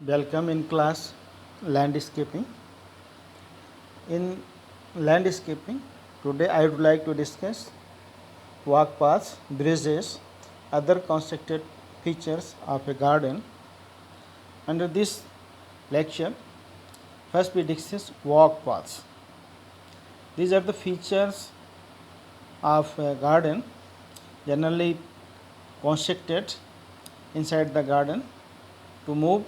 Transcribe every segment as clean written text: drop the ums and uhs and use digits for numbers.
Welcome in class landscaping. In landscaping, today I would like to discuss walk paths, bridges, other constructed features of a garden. Under this lecture, first we discuss walk paths. These are the features of a garden generally constructed inside the garden to move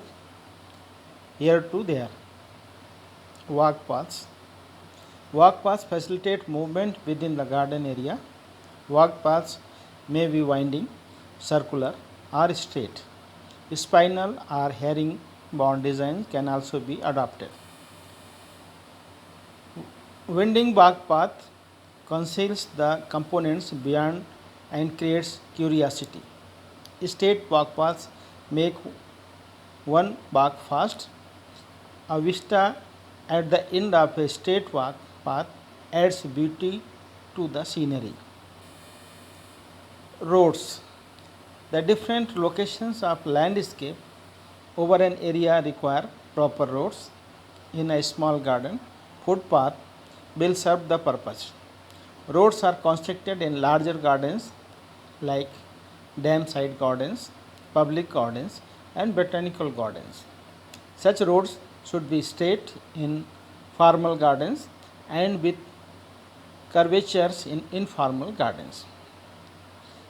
here to there. Walk paths. Walk paths facilitate movement within the garden area. Walk paths may be winding, circular, or straight. Spinal or herringbone design can also be adopted. Winding walk path conceals the components beyond and creates curiosity. Straight walk paths make one walk fast. A vista at the end of a straight walk path adds beauty to the scenery. Roads. The different locations of landscape over an area require proper roads. In a small garden, footpath will serve the purpose. Roads are constructed in larger gardens like dam side gardens, public gardens, and botanical gardens. Such roads should be straight in formal gardens and with curvatures in informal gardens.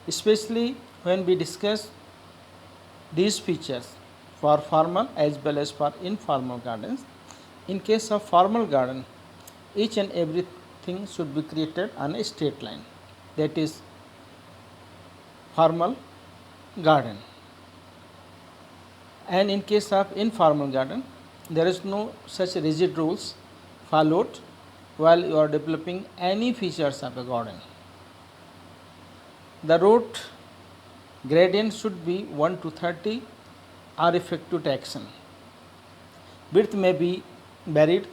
Especially when we discuss these features for formal as well as for informal gardens. In case of formal garden, each and everything should be created on a straight line, that is formal garden. And in case of informal garden, there is no such rigid rules followed while you are developing any features of a garden. The road gradient should be 1 to 30 or effective traction. Width may be varied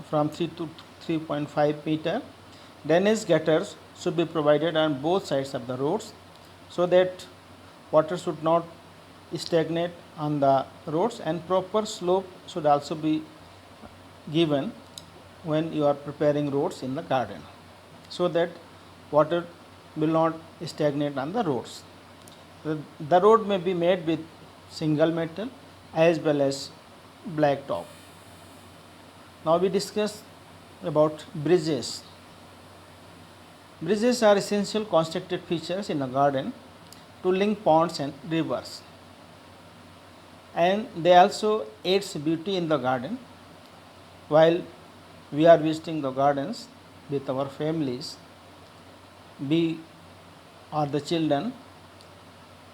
from 3 to 3.5 meter. Drainage gutters should be provided on both sides of the roads so that water should not stagnate on the roads, and proper slope should also be given when you are preparing roads in the garden so that water will not stagnate on the roads. The road may be made with single metal as well as black top. Now we discuss about bridges. Bridges are essential constructed features in a garden to link ponds and rivers, and they also aids beauty in the garden. While we are visiting the gardens with our families, we or the children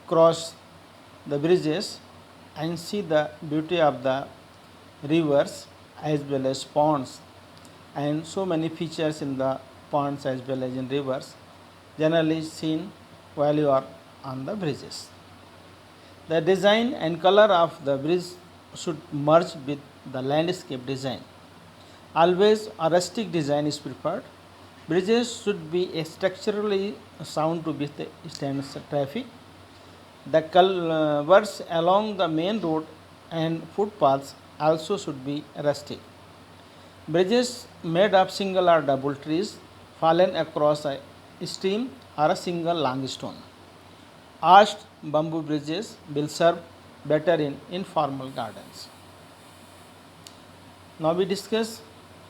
cross the bridges and see the beauty of the rivers as well as ponds, and so many features in the ponds as well as in rivers generally seen while you are on the bridges. The design and color of the bridge should merge with the landscape design. Always a rustic design is preferred. Bridges should be structurally sound to withstand traffic. The culverts along the main road and footpaths also should be rustic. Bridges made of single or double trees fallen across a stream or a single long stone. Arched bamboo bridges will serve better in informal gardens. Now we discuss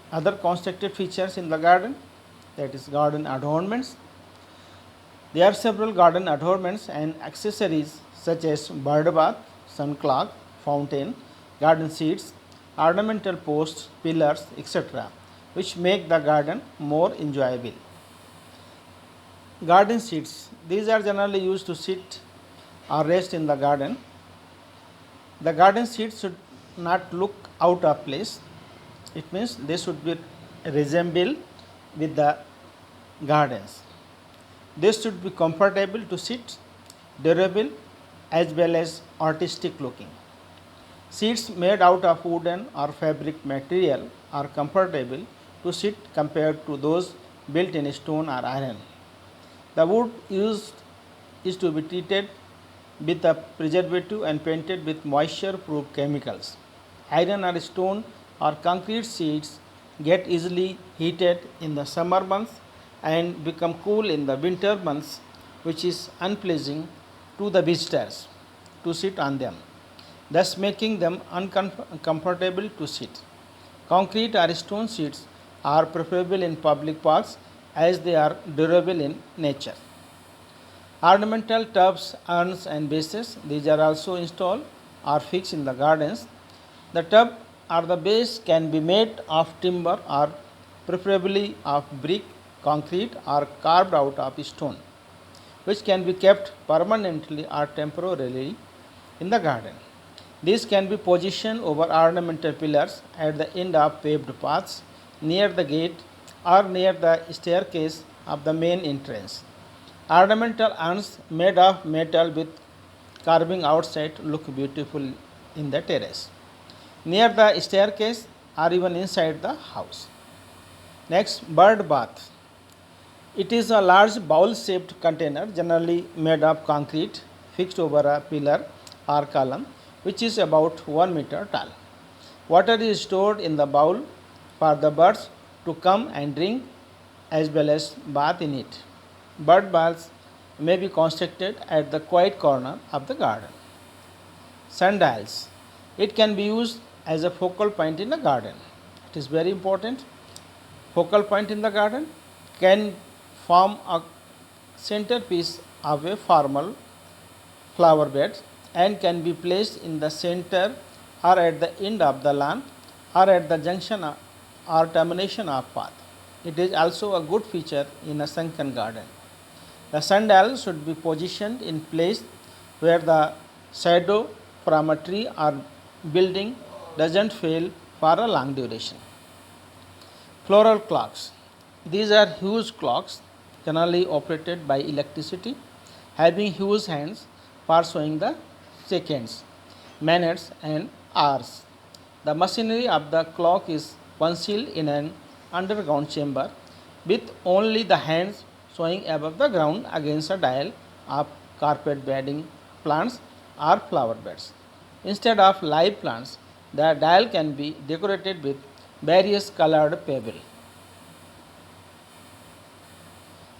other constructed features in the garden, that is garden adornments. There are several garden adornments and accessories such as bird bath, sun clock, fountain, garden seats, ornamental posts, pillars, etc., which make the garden more enjoyable. Garden seats. These are generally used to sit or rest in the garden. The garden seats should not look out of place. It means they should be resemble with the gardens. They should be comfortable to sit, durable as well as artistic looking. Seats made out of wooden or fabric material are comfortable to sit compared to those built in stone or iron. The wood used is to be treated with a preservative and painted with moisture-proof chemicals. Iron or stone or concrete sheets get easily heated in the summer months and become cool in the winter months, which is unpleasing to the visitors to sit on them, thus making them uncomfortable to sit. Concrete or stone sheets are preferable in public parks as they are durable in nature. Ornamental tubs, urns, and bases, these are also installed or fixed in the gardens. The tub or the base can be made of timber or preferably of brick, concrete, or carved out of stone, which can be kept permanently or temporarily in the garden. These can be positioned over ornamental pillars at the end of paved paths, near the gate, or near the staircase of the main entrance. Ornamental urns made of metal with carving outside look beautiful in the terrace, near the staircase, or even inside the house. Next, bird bath. It is a large bowl-shaped container generally made of concrete fixed over a pillar or column which is about 1 meter tall. Water is stored in the bowl for the birds to come and drink as well as bath in it. Bird baths may be constructed at the quiet corner of the garden. Sundials. It can be used as a focal point in a garden. It is very important. Focal point in the garden can form a centerpiece of a formal flower bed and can be placed in the center or at the end of the lawn or at the junction or termination of path. It is also a good feature in a sunken garden. The sundial should be positioned in place where the shadow from a tree or building doesn't fail for a long duration. Floral clocks. These are huge clocks generally operated by electricity, having huge hands for showing the seconds, minutes, and hours. The machinery of the clock is concealed in an underground chamber with only the hands showing above the ground against a dial of carpet bedding plants or flower beds. Instead of live plants, the dial can be decorated with various colored pebbles.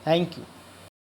Thank you.